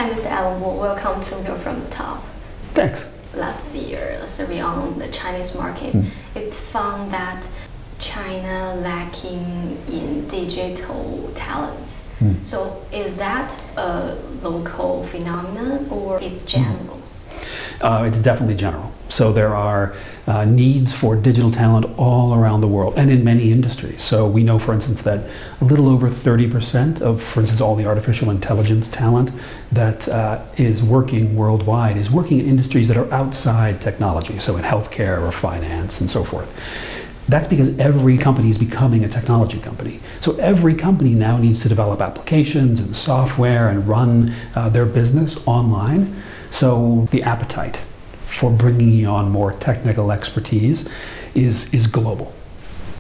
Hi, Mr. Allen. Welcome to Go From the Top. Thanks. Last year, a survey on the Chinese market, it found that China lacking in digital talents. So is that a local phenomenon or it's general? It's definitely general. So there are needs for digital talent all around the world and in many industries. So we know, for instance, that a little over 30% of, for instance, all the artificial intelligence talent that is working worldwide is working in industries that are outside technology, so in healthcare or finance and so forth. That's because every company is becoming a technology company. So every company now needs to develop applications and software and run their business online. So the appetite for bringing on more technical expertise is global.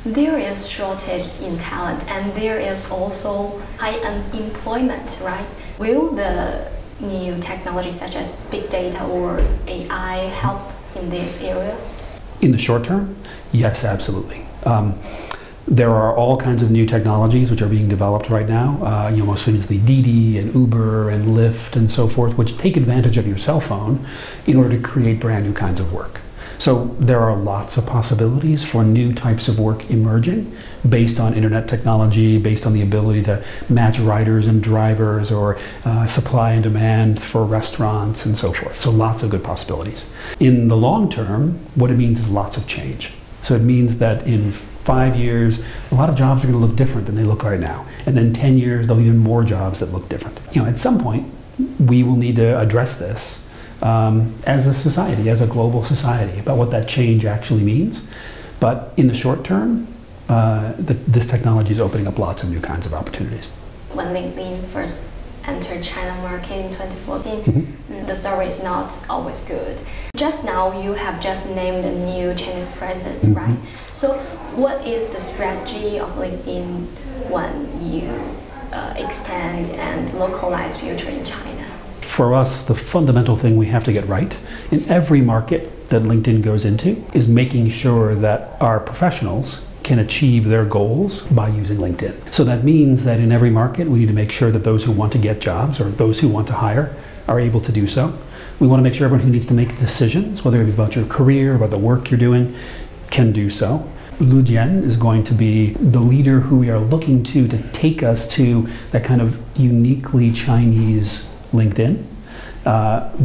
There is shortage in talent and there is also high unemployment, right? Will the new technology such as big data or AI help in this area? In the short term, yes, absolutely. There are all kinds of new technologies which are being developed right now, most famously Didi and Uber and Lyft and so forth, which take advantage of your cell phone in order to create brand new kinds of work. So there are lots of possibilities for new types of work emerging based on internet technology, based on the ability to match riders and drivers or supply and demand for restaurants and so forth. So lots of good possibilities. In the long term, what it means is lots of change. So it means that in 5 years, a lot of jobs are going to look different than they look right now. And then 10 years, there'll be even more jobs that look different. At some point, we will need to address this as a society, as a global society, about what that change actually means. But in the short term, this technology is opening up lots of new kinds of opportunities. When LinkedIn first entered China market in 2014, the story is not always good. Just now, you have just named a new Chinese president, right? So what is the strategy of LinkedIn when you extend and localize future in China? For us, the fundamental thing we have to get right in every market that LinkedIn goes into is making sure that our professionals can achieve their goals by using LinkedIn. So that means that in every market, we need to make sure that those who want to get jobs or those who want to hire are able to do so. We want to make sure everyone who needs to make decisions, whether it be about your career, about the work you're doing, can do so. Lu Jian is going to be the leader who we are looking to take us to that kind of uniquely Chinese LinkedIn,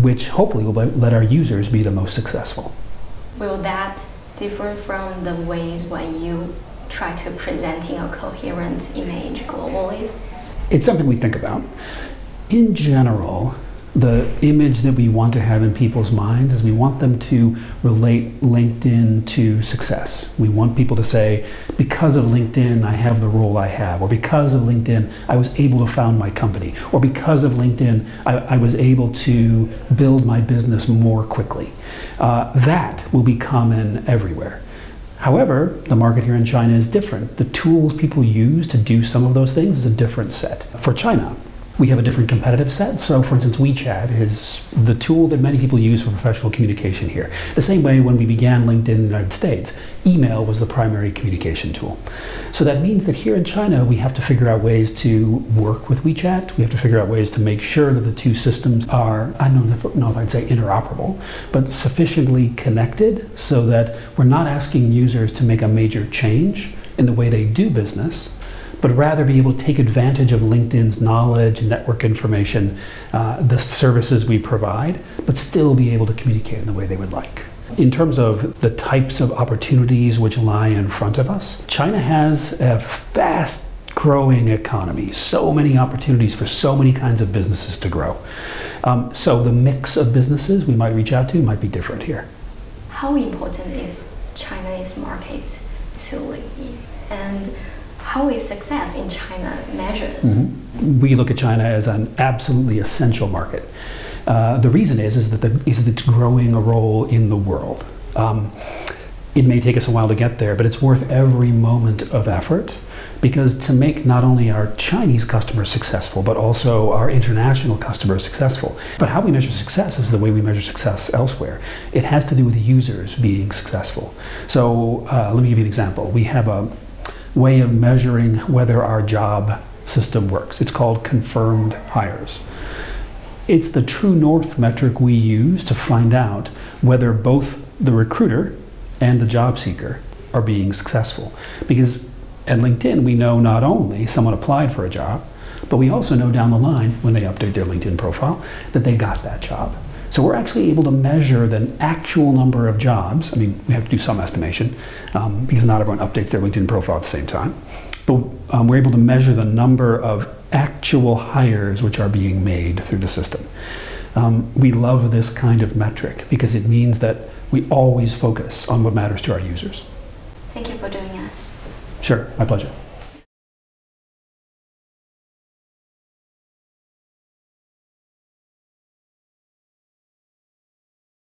which hopefully will let our users be the most successful. Will that differ from the ways when you try to presenting a coherent image globally? It's something we think about. In general, the image that we want to have in people's minds is we want them to relate LinkedIn to success. We want people to say, because of LinkedIn, I have the role I have, or because of LinkedIn, I was able to found my company, or because of LinkedIn, I was able to build my business more quickly. That will be common everywhere. However, the market here in China is different. The tools people use to do some of those things is a different set. For China, we have a different competitive set. So for instance, WeChat is the tool that many people use for professional communication here. The same way when we began LinkedIn in the United States, email was the primary communication tool. So that means that here in China, we have to figure out ways to work with WeChat. We have to figure out ways to make sure that the two systems are, I don't know if I'd say interoperable, but sufficiently connected so that we're not asking users to make a major change in the way they do business, but rather be able to take advantage of LinkedIn's knowledge, network information, the services we provide, but still be able to communicate in the way they would like. In terms of the types of opportunities which lie in front of us, China has a fast growing economy, so many opportunities for so many kinds of businesses to grow. So the mix of businesses we might reach out to might be different here. How important is Chinese market to LinkedIn? And how is success in China measured? We look at China as an absolutely essential market. The reason is that it's growing a role in the world. It may take us a while to get there, but it's worth every moment of effort, because to make not only our Chinese customers successful, but also our international customers successful. But how we measure success is the way we measure success elsewhere. It has to do with users being successful. So let me give you an example. We have a way of measuring whether our job system works. It's called confirmed hires. It's the true north metric we use to find out whether both the recruiter and the job seeker are being successful. Because at LinkedIn, we know not only someone applied for a job, but we also know down the line when they update their LinkedIn profile that they got that job. So we're actually able to measure the actual number of jobs. I mean, we have to do some estimation because not everyone updates their LinkedIn profile at the same time. But we're able to measure the number of actual hires which are being made through the system. We love this kind of metric because it means that we always focus on what matters to our users. Thank you for joining us. Sure, my pleasure.